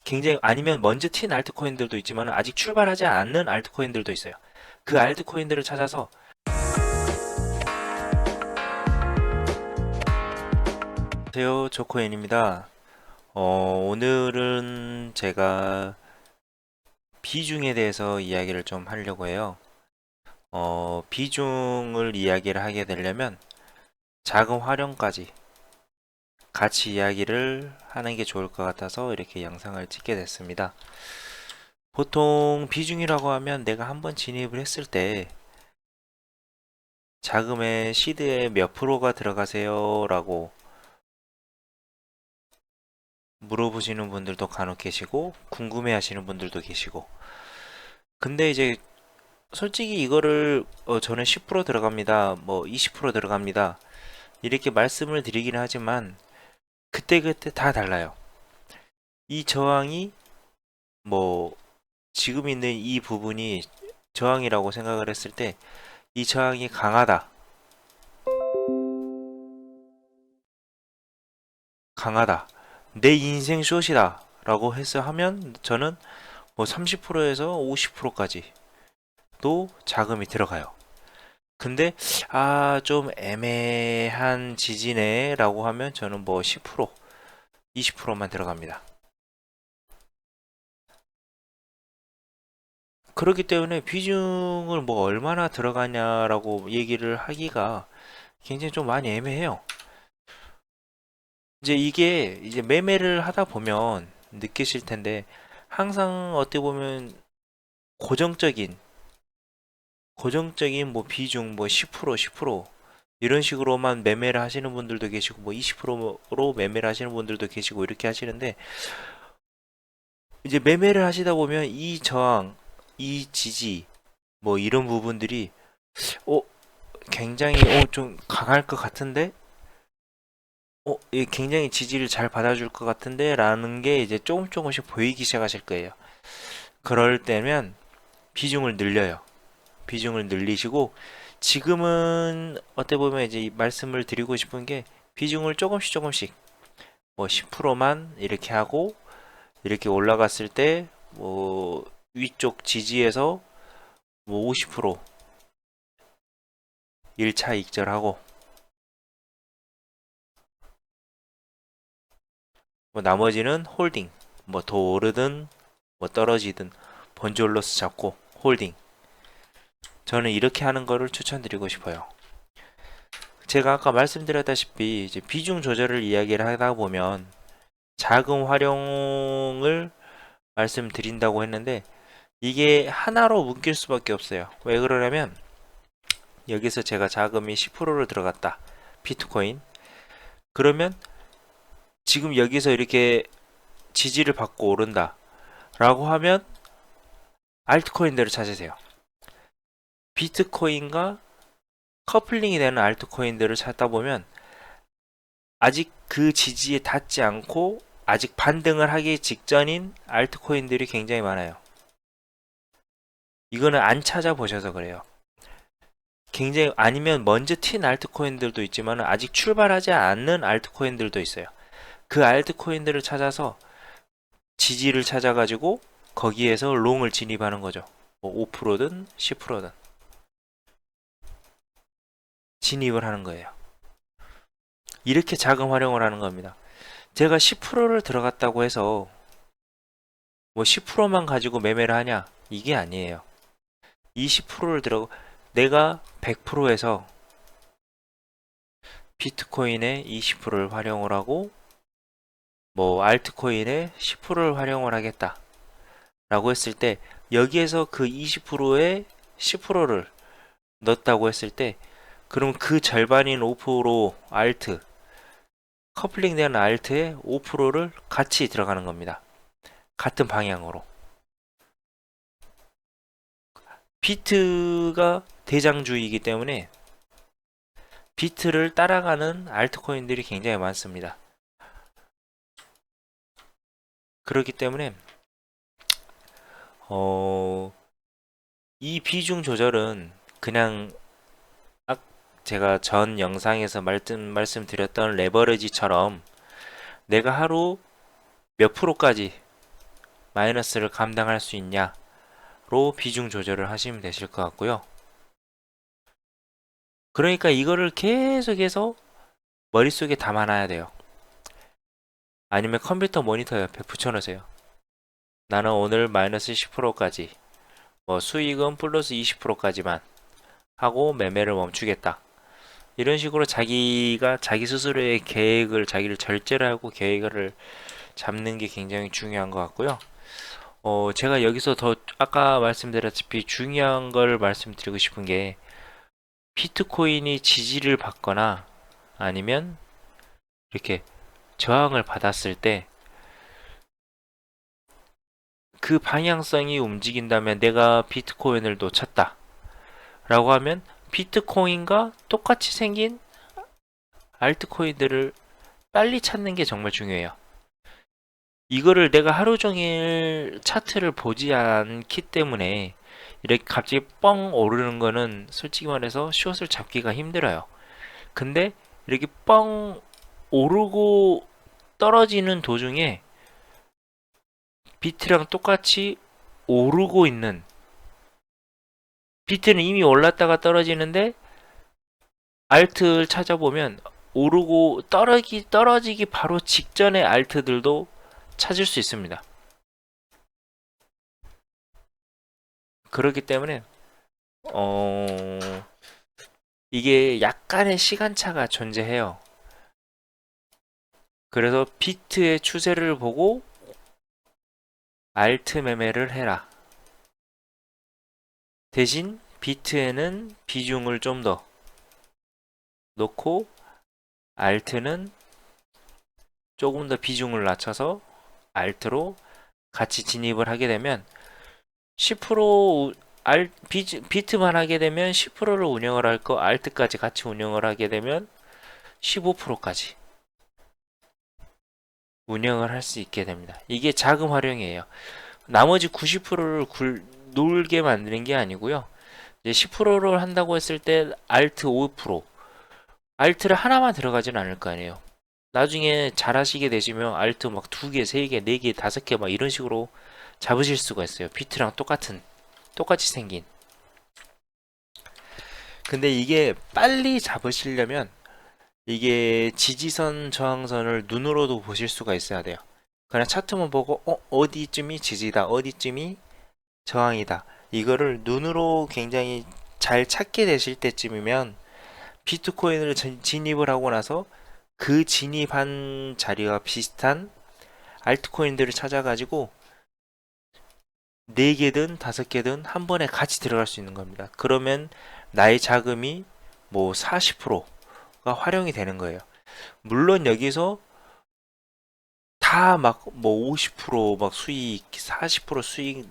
굉장히 아니면 먼저 튄 알트코인들도 있지만 아직 출발하지 않는 알트코인들도 있어요. 그 알트코인들을 찾아서. 안녕하세요, 조코엔입니다. 오늘은 제가 비중에 대해서 이야기를 좀 하려고 해요. 비중을 이야기를 하게 되려면 자금 활용까지 같이 이야기를 하는 게 좋을 것 같아서 이렇게 영상을 찍게 됐습니다. 보통 비중이라고 하면 내가 한번 진입을 했을 때 자금의 시드에 몇 프로가 들어가세요? 라고 물어보시는 분들도 간혹 계시고 궁금해 하시는 분들도 계시고, 근데 이제 솔직히 이거를 저는 10% 들어갑니다, 뭐 20% 들어갑니다, 이렇게 말씀을 드리긴 하지만 그때그때 다 달라요. 이 저항이 뭐 지금 있는 이 부분이 저항이라고 생각을 했을 때 이 저항이 강하다, 강하다, 내 인생 숏이다 라고 해서 하면 저는 뭐 30%에서 50%까지 또 자금이 들어가요. 근데 좀 애매한 지지네 라고 하면 저는 뭐 10%, 20%만 들어갑니다. 그렇기 때문에 비중을 뭐 얼마나 들어가냐라고 얘기를 하기가 굉장히 좀 많이 애매해요. 이제 이게 이제 매매를 하다 보면 느끼실 텐데, 항상 어떻게 보면 고정적인 뭐 비중 뭐 10%, 10% 이런 식으로만 매매를 하시는 분들도 계시고 뭐 20%로 매매를 하시는 분들도 계시고 이렇게 하시는데, 이제 매매를 하시다 보면 이 저항, 이 지지, 뭐 이런 부분들이 어 굉장히 좀 강할 것 같은데, 굉장히 지지를 잘 받아줄 것 같은데 라는 게 이제 조금씩 보이기 시작하실 거예요. 그럴 때면 비중을 늘려요. 비중을 늘리시고, 지금은 어떻게 보면 이제 말씀을 드리고 싶은 게 비중을 조금씩 뭐 10%만 이렇게 하고, 이렇게 올라갔을 때 뭐 위쪽 지지에서 뭐 50% 1차 익절하고, 뭐 나머지는 홀딩, 뭐 더 오르든 뭐 떨어지든 본졸로스 잡고 홀딩. 저는 이렇게 하는 거를 추천드리고 싶어요. 제가 아까 말씀드렸다시피 이제 비중 조절을 이야기를 하다 보면 자금 활용을 말씀드린다고 했는데, 이게 하나로 묶일 수밖에 없어요. 왜 그러냐면 여기서 제가 자금이 10%를 들어갔다, 비트코인. 그러면 지금 여기서 이렇게 지지를 받고 오른다 라고 하면 알트코인들을 찾으세요. 비트코인과 커플링이 되는 알트코인들을 찾다 보면 아직 그 지지에 닿지 않고 아직 반등을 하기 직전인 알트코인들이 굉장히 많아요. 이거는 안 찾아보셔서 그래요. 굉장히, 아니면 먼저 튄 알트코인들도 있지만 아직 출발하지 않는 알트코인들도 있어요. 그 알트코인들을 찾아서 지지를 찾아가지고 거기에서 롱을 진입하는 거죠. 뭐 5%든 10%든 진입을 하는 거예요. 이렇게 자금 활용을 하는 겁니다. 제가 10%를 들어갔다고 해서 뭐 10%만 가지고 매매를 하냐? 이게 아니에요. 이 10%를 들어 내가 100%에서 비트코인의 20%를 활용을 하고 뭐 알트코인의 10%를 활용을 하겠다 라고 했을 때, 여기에서 그 20%에 10%를 넣었다고 했을 때, 그럼 그 절반인 5% 알트, 커플링 된 알트에 5%를 같이 들어가는 겁니다. 같은 방향으로. 비트가 대장주이기 때문에 비트를 따라가는 알트코인들이 굉장히 많습니다. 그렇기 때문에 이 비중 조절은 그냥 제가 전 영상에서 말씀드렸던 레버리지처럼 내가 하루 몇 프로까지 마이너스를 감당할 수 있냐로 비중 조절을 하시면 되실 것 같고요. 그러니까 이거를 계속해서 머릿속에 담아놔야 돼요. 아니면 컴퓨터 모니터 옆에 붙여놓으세요. 나는 오늘 마이너스 10%까지, 뭐 수익은 플러스 20%까지만 하고 매매를 멈추겠다. 이런 식으로 자기가 자기 스스로의 계획을, 자기를 절제를 하고 계획을 잡는 게 굉장히 중요한 것 같고요. 제가 여기서 더 아까 말씀드렸다시피 중요한 걸 말씀드리고 싶은 게, 비트코인이 지지를 받거나 아니면 이렇게 저항을 받았을 때 그 방향성이 움직인다면, 내가 비트코인을 놓쳤다 라고 하면 비트코인과 똑같이 생긴 알트코인들을 빨리 찾는 게 정말 중요해요. 이거를 내가 하루 종일 차트를 보지 않기 때문에 이렇게 갑자기 뻥 오르는 거는 솔직히 말해서 숏을 잡기가 힘들어요. 근데 이렇게 뻥 오르고 떨어지는 도중에 비트랑 똑같이 오르고 있는, 비트는 이미 올랐다가 떨어지는데 알트를 찾아보면 오르고 떨어지기 바로 직전의 알트들도 찾을 수 있습니다. 그렇기 때문에 이게 약간의 시간차가 존재해요. 그래서 비트의 추세를 보고 알트 매매를 해라. 대신 비트에는 비중을 좀 더 놓고 알트는 조금 더 비중을 낮춰서 알트로 같이 진입을 하게 되면 10% 비트만 하게 되면 10%를 운영을 할 거, 알트까지 같이 운영을 하게 되면 15%까지 운영을 할 수 있게 됩니다. 이게 자금 활용이에요. 나머지 90%를 놀게 만드는 게 아니고요. 이제 10%를 한다고 했을 때 알트 5%, 알트를 하나만 들어가진 않을 거 아니에요. 나중에 잘 하시게 되시면 알트 막 2개, 3개, 4개, 5개 막 이런 식으로 잡으실 수가 있어요. 비트랑 똑같이 생긴. 근데 이게 빨리 잡으시려면 이게 지지선, 저항선을 눈으로도 보실 수가 있어야 돼요. 그냥 차트만 보고 어디쯤이 지지다, 어디쯤이 저항이다, 이거를 눈으로 굉장히 잘 찾게 되실 때쯤이면 비트코인을 진입을 하고 나서 그 진입한 자리와 비슷한 알트코인들을 찾아가지고 4개든 5개든 한 번에 같이 들어갈 수 있는 겁니다. 그러면 나의 자금이 뭐 40%가 활용이 되는 거예요. 물론 여기서 다 막 뭐 50%막 수익, 40% 수익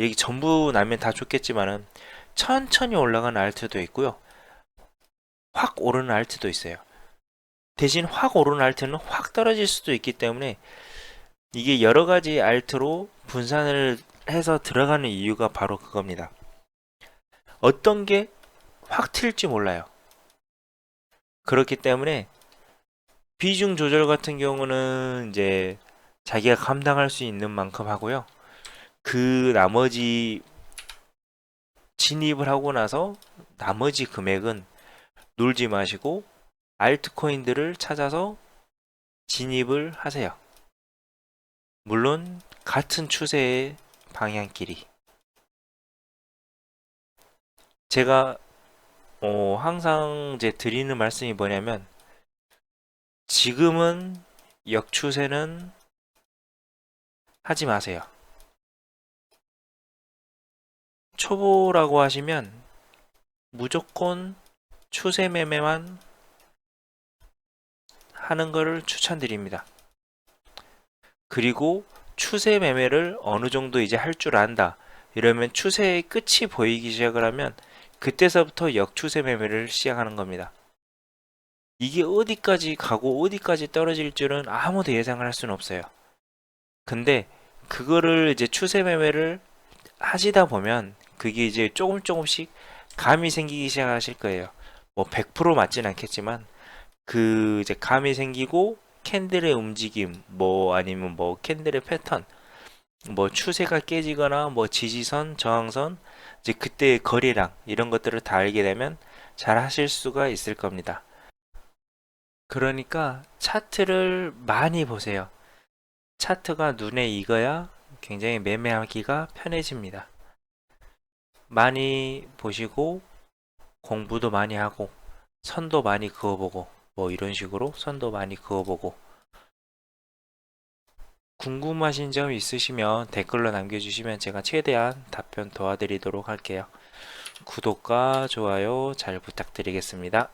여기 전부 나면 다 좋겠지만은 천천히 올라가는 알트도 있고요. 확 오르는 알트도 있어요. 대신 확 오르는 알트는 확 떨어질 수도 있기 때문에 이게 여러 가지 알트로 분산을 해서 들어가는 이유가 바로 그겁니다. 어떤 게 확 튈지 몰라요. 그렇기 때문에 비중 조절 같은 경우는 이제 자기가 감당할 수 있는 만큼 하고요. 그 나머지 진입을 하고 나서 나머지 금액은 놀지 마시고 알트코인들을 찾아서 진입을 하세요. 물론 같은 추세의 방향끼리. 제가 항상 이제 드리는 말씀이 뭐냐면, 지금은 역추세는 하지 마세요. 초보라고 하시면 무조건 추세 매매만 하는 것을 추천드립니다. 그리고 추세 매매를 어느 정도 이제 할 줄 안다, 이러면 추세의 끝이 보이기 시작을 하면 그때서부터 역추세 매매를 시작하는 겁니다. 이게 어디까지 가고 어디까지 떨어질 줄은 아무도 예상을 할 수는 없어요. 근데 그거를 이제 추세 매매를 하시다 보면 그게 이제 조금씩 감이 생기기 시작하실 거예요. 뭐 100% 맞진 않겠지만 그 이제 감이 생기고 캔들의 움직임, 뭐 아니면 뭐 캔들의 패턴, 뭐 추세가 깨지거나 뭐 지지선, 저항선, 이제 그때의 거래량 이런 것들을 다 알게 되면 잘 하실 수가 있을 겁니다. 그러니까 차트를 많이 보세요. 차트가 눈에 익어야 굉장히 매매하기가 편해집니다. 많이 보시고 공부도 많이 하고 선도 많이 그어보고 뭐 이런 식으로 선도 많이 그어보고 궁금하신 점 있으시면 댓글로 남겨주시면 제가 최대한 답변 도와드리도록 할게요. 구독과 좋아요 잘 부탁드리겠습니다.